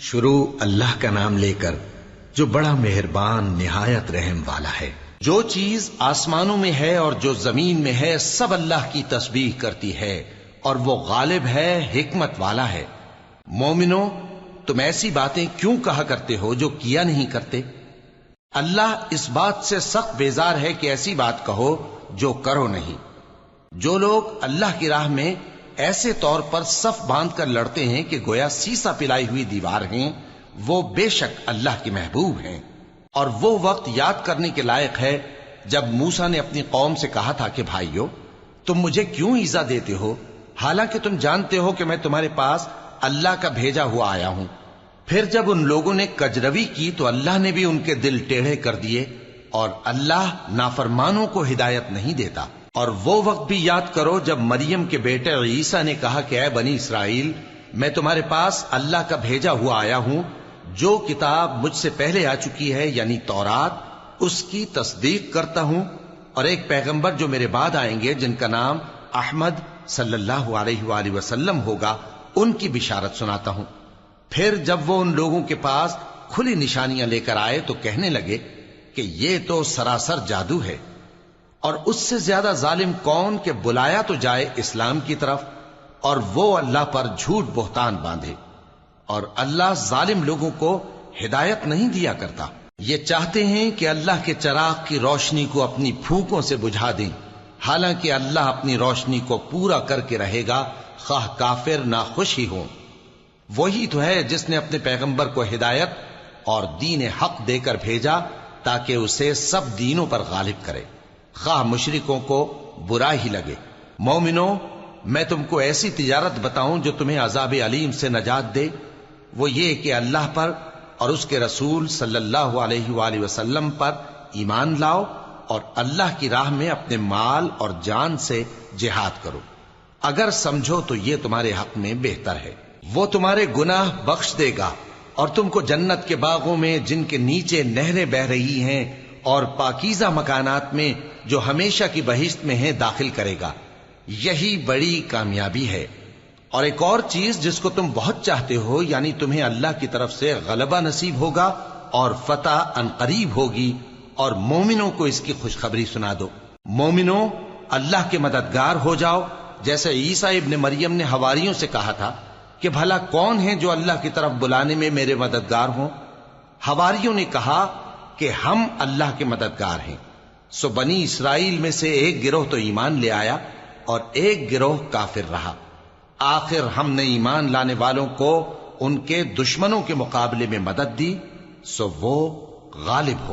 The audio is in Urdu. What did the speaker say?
شروع اللہ کا نام لے کر جو بڑا مہربان نہایت رحم والا ہے۔ جو چیز آسمانوں میں ہے اور جو زمین میں ہے سب اللہ کی تسبیح کرتی ہے اور وہ غالب ہے، حکمت والا ہے۔ مومنو، تم ایسی باتیں کیوں کہا کرتے ہو جو کیا نہیں کرتے؟ اللہ اس بات سے سخت بیزار ہے کہ ایسی بات کہو جو کرو نہیں۔ جو لوگ اللہ کی راہ میں ایسے طور پر صف باندھ کر لڑتے ہیں کہ گویا سیسا پلائی ہوئی دیوار ہیں، وہ بے شک اللہ کے محبوب ہیں۔ اور وہ وقت یاد کرنے کے لائق ہے جب موسیٰ نے اپنی قوم سے کہا تھا کہ بھائیو، تم مجھے کیوں ایذا دیتے ہو حالانکہ تم جانتے ہو کہ میں تمہارے پاس اللہ کا بھیجا ہوا آیا ہوں۔ پھر جب ان لوگوں نے کجروی کی تو اللہ نے بھی ان کے دل ٹیڑھے کر دیے، اور اللہ نافرمانوں کو ہدایت نہیں دیتا۔ اور وہ وقت بھی یاد کرو جب مریم کے بیٹے عیسیٰ نے کہا کہ اے بنی اسرائیل، میں تمہارے پاس اللہ کا بھیجا ہوا آیا ہوں، جو کتاب مجھ سے پہلے آ چکی ہے یعنی تورات، اس کی تصدیق کرتا ہوں، اور ایک پیغمبر جو میرے بعد آئیں گے جن کا نام احمد صلی اللہ علیہ وآلہ وسلم ہوگا، ان کی بشارت سناتا ہوں۔ پھر جب وہ ان لوگوں کے پاس کھلی نشانیاں لے کر آئے تو کہنے لگے کہ یہ تو سراسر جادو ہے، اور اس سے زیادہ ظالم کون کہ بلایا تو جائے اسلام کی طرف اور وہ اللہ پر جھوٹ بہتان باندھے۔ اور اللہ ظالم لوگوں کو ہدایت نہیں دیا کرتا۔ یہ چاہتے ہیں کہ اللہ کے چراغ کی روشنی کو اپنی پھونکوں سے بجھا دیں، حالانکہ اللہ اپنی روشنی کو پورا کر کے رہے گا، خواہ کافر ناخوش ہی ہوں۔ وہی تو ہے جس نے اپنے پیغمبر کو ہدایت اور دین حق دے کر بھیجا تاکہ اسے سب دینوں پر غالب کرے، خواہ مشرکوں کو برا ہی لگے۔ مومنو، میں تم کو ایسی تجارت بتاؤں جو تمہیں عذاب علیم سے نجات دے؟ وہ یہ کہ اللہ پر اور اس کے رسول صلی اللہ علیہ وآلہ وسلم پر ایمان لاؤ، اور اللہ کی راہ میں اپنے مال اور جان سے جہاد کرو۔ اگر سمجھو تو یہ تمہارے حق میں بہتر ہے۔ وہ تمہارے گناہ بخش دے گا اور تم کو جنت کے باغوں میں جن کے نیچے نہریں بہ رہی ہیں اور پاکیزہ مکانات میں جو ہمیشہ کی بہشت میں ہیں داخل کرے گا۔ یہی بڑی کامیابی ہے۔ اور ایک اور چیز جس کو تم بہت چاہتے ہو، یعنی تمہیں اللہ کی طرف سے غلبہ نصیب ہوگا اور فتح عنقریب ہوگی، اور مومنوں کو اس کی خوشخبری سنا دو۔ مومنوں، اللہ کے مددگار ہو جاؤ، جیسے عیسیٰ ابن مریم نے حواریوں سے کہا تھا کہ بھلا کون ہیں جو اللہ کی طرف بلانے میں میرے مددگار ہوں؟ حواریوں نے کہا کہ ہم اللہ کے مددگار ہیں۔ سو بنی اسرائیل میں سے ایک گروہ تو ایمان لے آیا اور ایک گروہ کافر رہا۔ آخر ہم نے ایمان لانے والوں کو ان کے دشمنوں کے مقابلے میں مدد دی، سو وہ غالب ہو